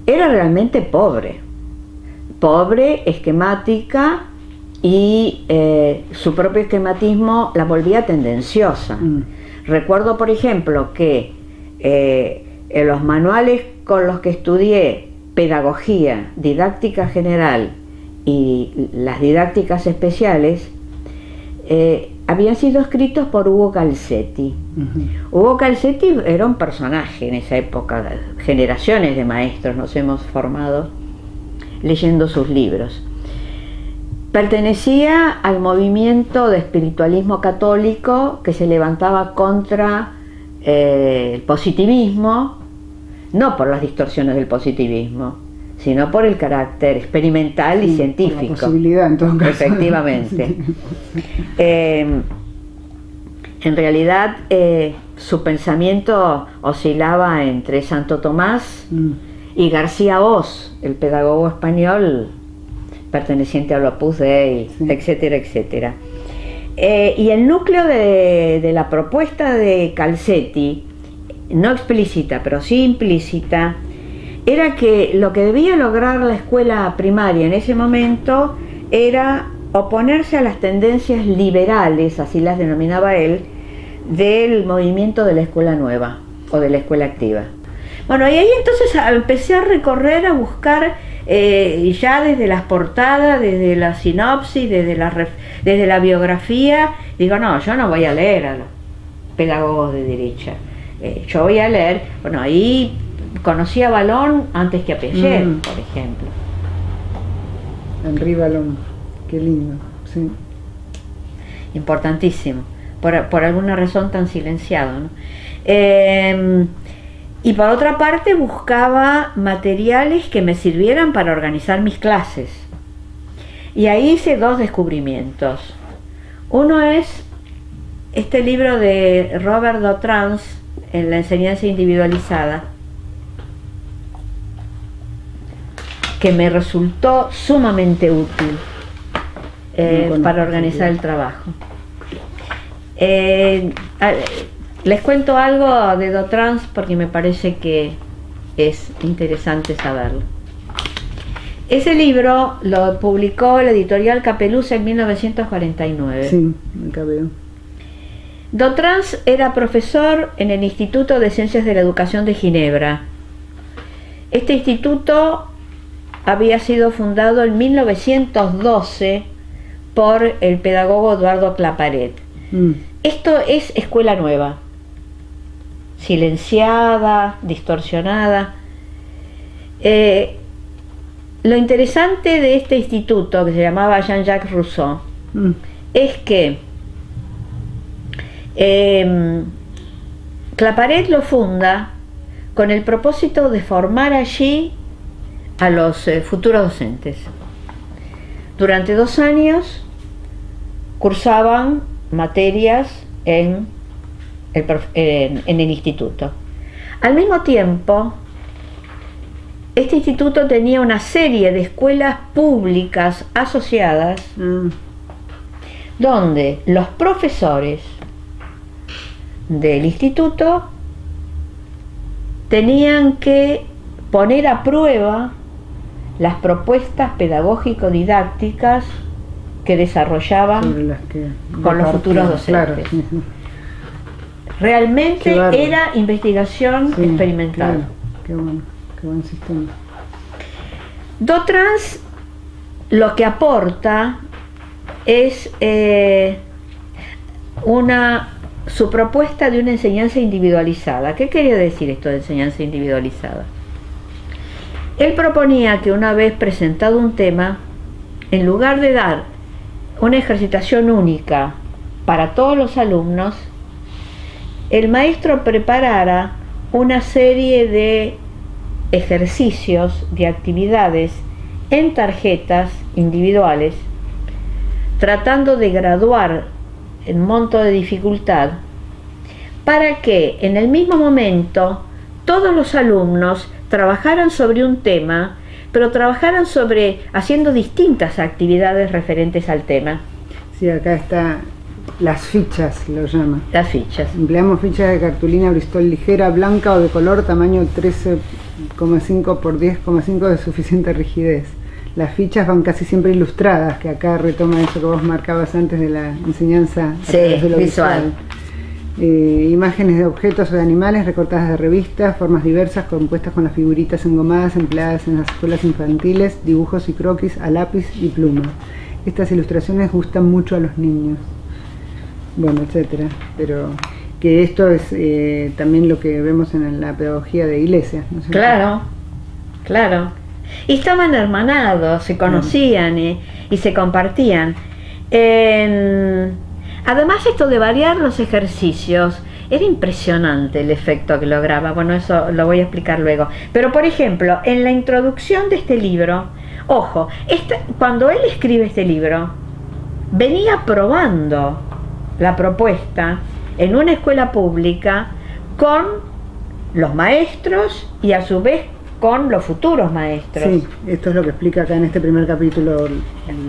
era realmente pobre, esquemática, y su propio esquematismo la volvía tendenciosa. Recuerdo, por ejemplo, que en los manuales con los que estudié pedagogía, didáctica general y las didácticas especiales, habían sido escritos por Hugo Calzetti. Hugo Calzetti era un personaje en esa época, generaciones de maestros nos hemos formado leyendo sus libros. Pertenecía al movimiento de espiritualismo católico que se levantaba contra el positivismo, no por las distorsiones del positivismo, sino por el carácter experimental y científico. Por la posibilidad, en todo caso. Efectivamente. En realidad, su pensamiento oscilaba entre Santo Tomás y García Oz, el pedagogo español perteneciente al Opus Dei, etcétera, etcétera. Y el núcleo de la propuesta de Calzetti, no explícita, pero sí implícita, era que lo que debía lograr la escuela primaria en ese momento era oponerse a las tendencias liberales, así las denominaba él, del movimiento de la escuela nueva o de la escuela activa. Bueno, y ahí entonces empecé a recorrer, a buscar ya desde las portadas, desde la sinopsis, desde la biografía. Digo, no, yo no voy a leer a los pedagogos de derecha, yo voy a leer, bueno, ahí conocí a Vallon antes que a Piaget, por ejemplo. Henri Vallon, qué lindo, sí. Importantísimo, por alguna razón tan silenciado, ¿no? Y por otra parte buscaba materiales que me sirvieran para organizar mis clases. Y ahí hice dos descubrimientos. Uno es este libro de Robert Dotrans, en la enseñanza individualizada, que me resultó sumamente útil para organizar el trabajo. Les cuento algo de Dotrans porque me parece que es interesante saberlo. Ese libro lo publicó la editorial Capeluza en 1949. Sí, acá veo. Dotrans era profesor en el Instituto de Ciencias de la Educación de Ginebra. Este instituto había sido fundado en 1912 por el pedagogo Eduardo Claparet. Esto es escuela nueva, silenciada, distorsionada. Lo interesante de este instituto, que se llamaba Jean-Jacques Rousseau, es que Claparet lo funda con el propósito de formar allí a los futuros docentes. Durante 2 años cursaban materias en el instituto. Al mismo tiempo, este instituto tenía una serie de escuelas públicas asociadas donde los profesores del instituto tenían que poner a prueba las propuestas pedagógico-didácticas que desarrollaban con los futuros docentes. Claro. Realmente era investigación experimental. Claro. Qué buen sistema. Dotrans lo que aporta es su propuesta de una enseñanza individualizada. ¿Qué quería decir esto de enseñanza individualizada? Él proponía que una vez presentado un tema, en lugar de dar una ejercitación única para todos los alumnos, el maestro preparara una serie de ejercicios, de actividades en tarjetas individuales, tratando de graduar el monto de dificultad para que en el mismo momento todos los alumnos trabajaran sobre un tema, pero trabajaran haciendo distintas actividades referentes al tema. Sí, acá está Las fichas lo llama. Las fichas. Empleamos fichas de cartulina Bristol ligera, blanca o de color, tamaño 13,5 por 10,5 de suficiente rigidez. Las fichas van casi siempre ilustradas, que acá retoma eso que vos marcabas antes de la enseñanza a través de lo visual. Imágenes de objetos o de animales recortadas de revistas, formas diversas compuestas con las figuritas engomadas empleadas en las escuelas infantiles, dibujos y croquis a lápiz y pluma. Estas ilustraciones gustan mucho a los niños. Bueno, etcétera. Pero que esto es también lo que vemos en la pedagogía de Iglesias, ¿no es cierto? Claro, claro. Y estaban hermanados, se conocían y se compartían. Además, esto de variar los ejercicios, era impresionante el efecto que lograba. Bueno, eso lo voy a explicar luego. Pero, por ejemplo, en la introducción de este libro, ojo, cuando él escribe este libro, venía probando la propuesta en una escuela pública con los maestros y a su vez con los futuros maestros. Sí, esto es lo que explica acá en este primer capítulo.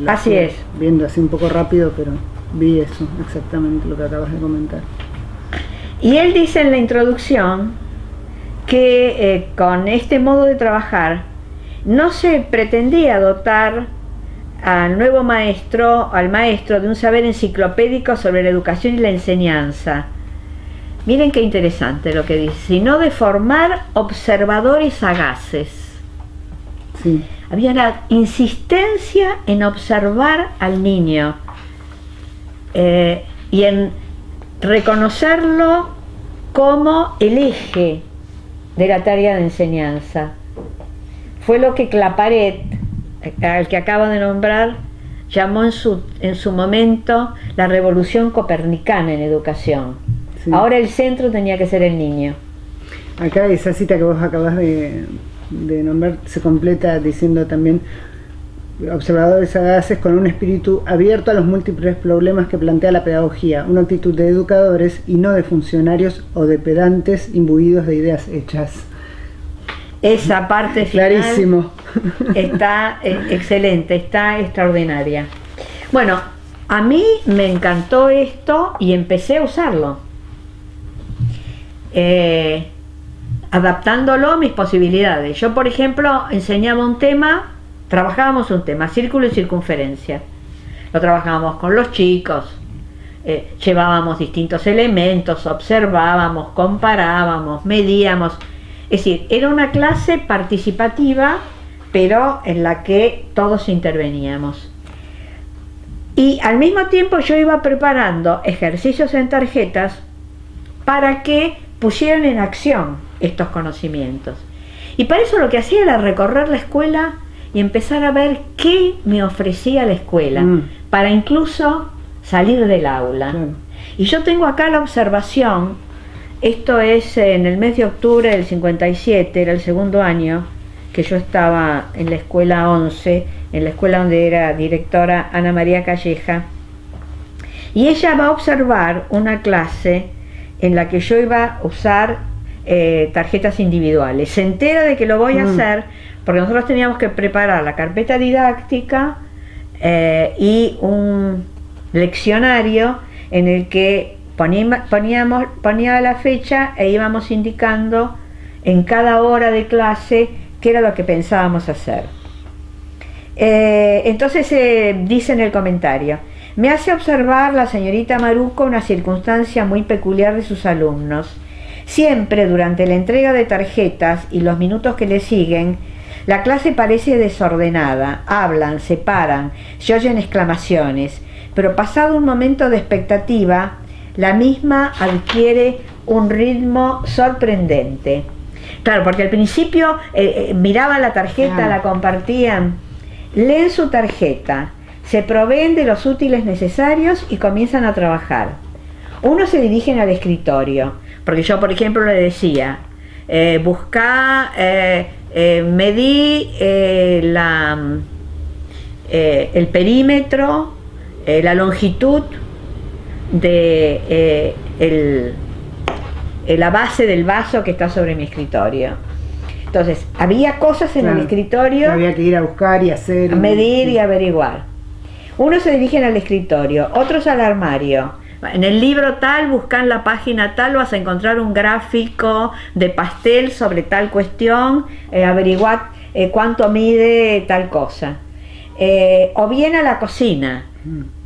Así es. Viendo así un poco rápido, pero vi eso, exactamente lo que acabas de comentar. Y él dice en la introducción que con este modo de trabajar no se pretendía dotar al nuevo maestro, al maestro, de un saber enciclopédico sobre la educación y la enseñanza. Miren qué interesante lo que dice, sino de formar observadores sagaces. Sí. Había la insistencia en observar al niño y en reconocerlo como el eje de la tarea de enseñanza. Fue lo que Claparet, al que acabo de nombrar, llamó en su momento la revolución copernicana en educación. Sí. Ahora el centro tenía que ser el niño. Acá esa cita que vos acabas de nombrar se completa diciendo también: observadores sagaces con un espíritu abierto a los múltiples problemas que plantea la pedagogía, una actitud de educadores y no de funcionarios o de pedantes imbuidos de ideas hechas. Esa parte final clarísimo. Está excelente, está extraordinaria. Bueno, a mí me encantó esto y empecé a usarlo, adaptándolo a mis posibilidades. Yo, por ejemplo, enseñaba un tema, trabajábamos un tema, círculo y circunferencia. Lo trabajábamos con los chicos, llevábamos distintos elementos, observábamos, comparábamos, medíamos. Es decir, era una clase participativa, pero en la que todos interveníamos. Y al mismo tiempo yo iba preparando ejercicios en tarjetas para que pusieran en acción estos conocimientos. Y para eso lo que hacía era recorrer la escuela y empezar a ver qué me ofrecía la escuela, para incluso salir del aula. Y yo tengo acá la observación. Esto es en el mes de octubre del 57, era el segundo año que yo estaba en la escuela 11, en la escuela donde era directora Ana María Calleja, y ella va a observar una clase en la que yo iba a usar tarjetas individuales. Se entera de que lo voy a hacer porque nosotros teníamos que preparar la carpeta didáctica y un leccionario en el que ponía la fecha e íbamos indicando en cada hora de clase qué era lo que pensábamos hacer. Entonces dice en el comentario: me hace observar la señorita Maruco una circunstancia muy peculiar de sus alumnos. Siempre durante la entrega de tarjetas y los minutos que le siguen, la clase parece desordenada, hablan, se paran, se oyen exclamaciones, pero pasado un momento de expectativa, la misma adquiere un ritmo sorprendente. Claro, porque al principio miraban la tarjeta, la compartían, leen su tarjeta, se proveen de los útiles necesarios y comienzan a trabajar. Unos se dirigen al escritorio, porque yo, por ejemplo, le decía, buscá, medí el perímetro, la longitud de la base del vaso que está sobre mi escritorio. Entonces, había cosas en el escritorio, había que ir a buscar y hacer, medir y averiguar. Unos se dirigen al escritorio, otros al armario, en el libro tal, busca en la página tal, vas a encontrar un gráfico de pastel sobre tal cuestión, averiguar cuánto mide tal cosa. O bien a la cocina,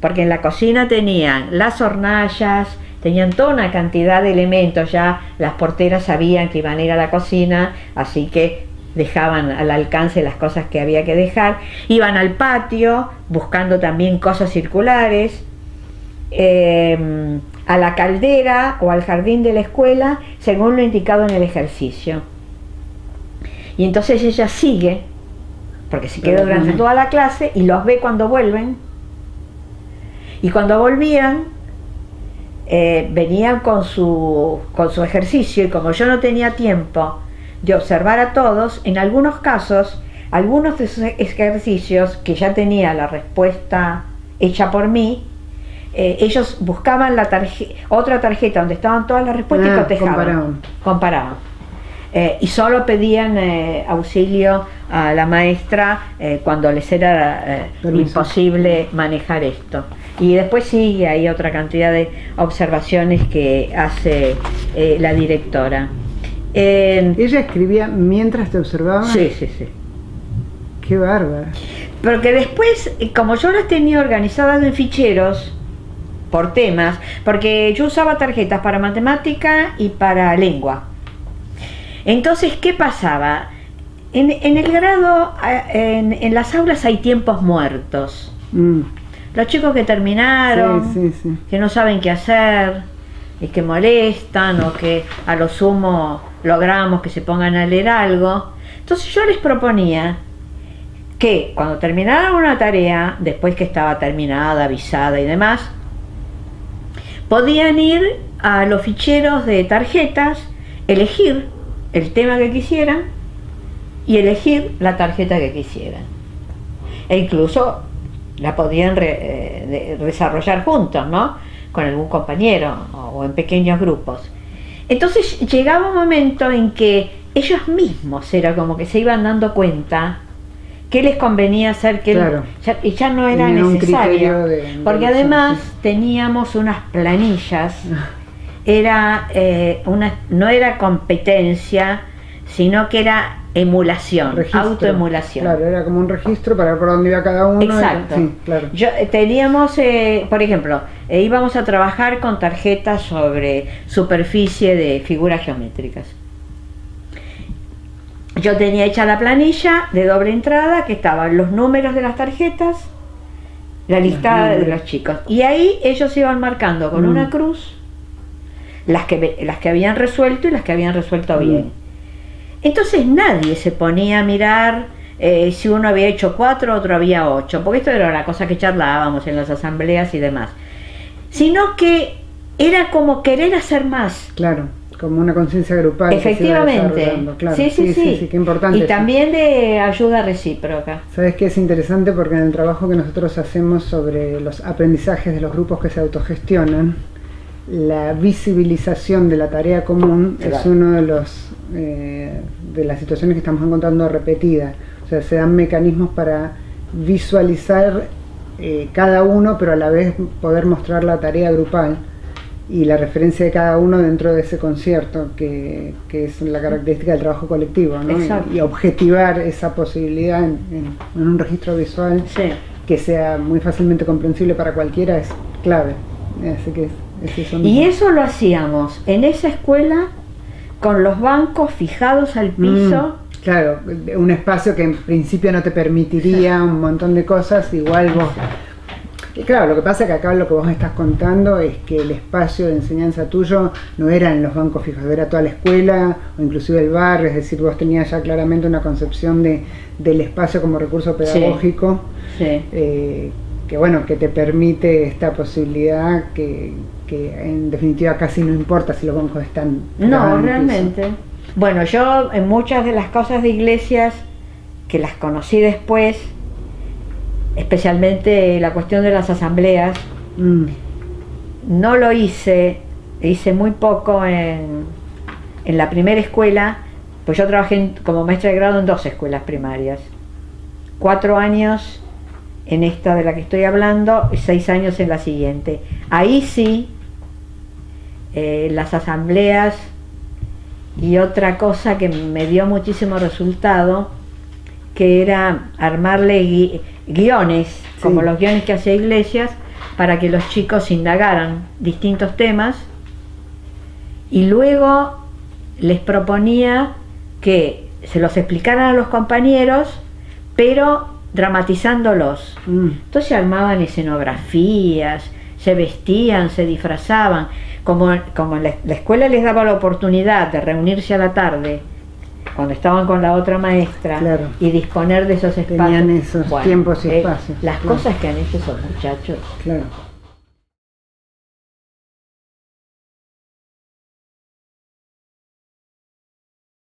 porque en la cocina tenían las hornallas, tenían toda una cantidad de elementos, ya las porteras sabían que iban a ir a la cocina, así que dejaban al alcance las cosas que había que dejar, iban al patio buscando también cosas circulares, a la caldera o al jardín de la escuela según lo indicado en el ejercicio. Y entonces ella sigue, porque se quedó durante toda la clase y los ve cuando vuelven, y cuando volvían venían con su ejercicio, y como yo no tenía tiempo de observar a todos, en algunos casos, algunos de esos ejercicios que ya tenía la respuesta hecha por mí, ellos buscaban otra tarjeta donde estaban todas las respuestas y cotejaban, comparaban. Y solo pedían auxilio a la maestra cuando les era imposible manejar esto. Y después sigue ahí otra cantidad de observaciones que hace la directora. ¿Ella escribía mientras te observaba? Sí. Qué bárbara. Porque después, como yo las tenía organizadas en ficheros por temas, porque yo usaba tarjetas para matemática y para lengua. Entonces, ¿qué pasaba? En el grado, en las aulas hay tiempos muertos. Los chicos que terminaron, que no saben qué hacer, y que molestan, o que a lo sumo logramos que se pongan a leer algo. Entonces yo les proponía que cuando terminaran una tarea, después que estaba terminada, avisada y demás, podían ir a los ficheros de tarjetas, elegir el tema que quisieran y elegir la tarjeta que quisieran. E incluso la podían desarrollar juntos, ¿no? Con algún compañero o en pequeños grupos. Entonces llegaba un momento en que ellos mismos era como que se iban dando cuenta que les convenía hacer, que ya no era necesario, porque además teníamos unas planillas, no era competencia, sino que era emulación, autoemulación. Claro, era como un registro para ver por dónde iba cada uno. Exacto. Teníamos, por ejemplo, íbamos a trabajar con tarjetas sobre superficie de figuras geométricas. Yo tenía hecha la planilla de doble entrada, que estaban los números de las tarjetas, la lista de los chicos, y ahí ellos iban marcando con una cruz las que habían resuelto y las que habían resuelto bien. Entonces nadie se ponía a mirar si uno había hecho 4, otro había 8, porque esto era la cosa que charlábamos en las asambleas y demás, sino que era como querer hacer más. Claro, como una conciencia grupal. Efectivamente. Claro. Sí, qué importante. Y también de ayuda recíproca. Sabes que es interesante porque en el trabajo que nosotros hacemos sobre los aprendizajes de los grupos que se autogestionan, la visibilización de la tarea común es uno de las situaciones que estamos encontrando repetidas. O sea, se dan mecanismos para visualizar cada uno, pero a la vez poder mostrar la tarea grupal y la referencia de cada uno dentro de ese concierto, que es la característica del trabajo colectivo, ¿no? Y objetivar esa posibilidad en un registro visual que sea muy fácilmente comprensible para cualquiera es clave. Así que y eso lo hacíamos en esa escuela con los bancos fijados al piso. Claro, un espacio que en principio no te permitiría un montón de cosas, igual vos... Y claro, lo que pasa es que acá lo que vos me estás contando es que el espacio de enseñanza tuyo no era en los bancos fijos, era toda la escuela o inclusive el barrio, es decir, vos tenías ya claramente una concepción del espacio como recurso pedagógico, que bueno, que te permite esta posibilidad que en definitiva casi no importa si los bancos están... No, realmente. Bueno, yo en muchas de las cosas de iglesias que las conocí después, especialmente la cuestión de las asambleas, no lo hice muy poco en la primera escuela, pues yo trabajé como maestra de grado en 2 escuelas primarias, 4 años en esta de la que estoy hablando y 6 años en la siguiente. Ahí sí las asambleas, y otra cosa que me dio muchísimo resultado, que era armarle guiones, como los guiones que hacía Iglesias, para que los chicos indagaran distintos temas, y luego les proponía que se los explicaran a los compañeros, pero dramatizándolos. Entonces armaban escenografías, se vestían, se disfrazaban, como la escuela les daba la oportunidad de reunirse a la tarde cuando estaban con la otra maestra, claro, y disponer de esos espacios. Tenían esos tiempos y espacios. Las cosas que han hecho esos muchachos. Claro.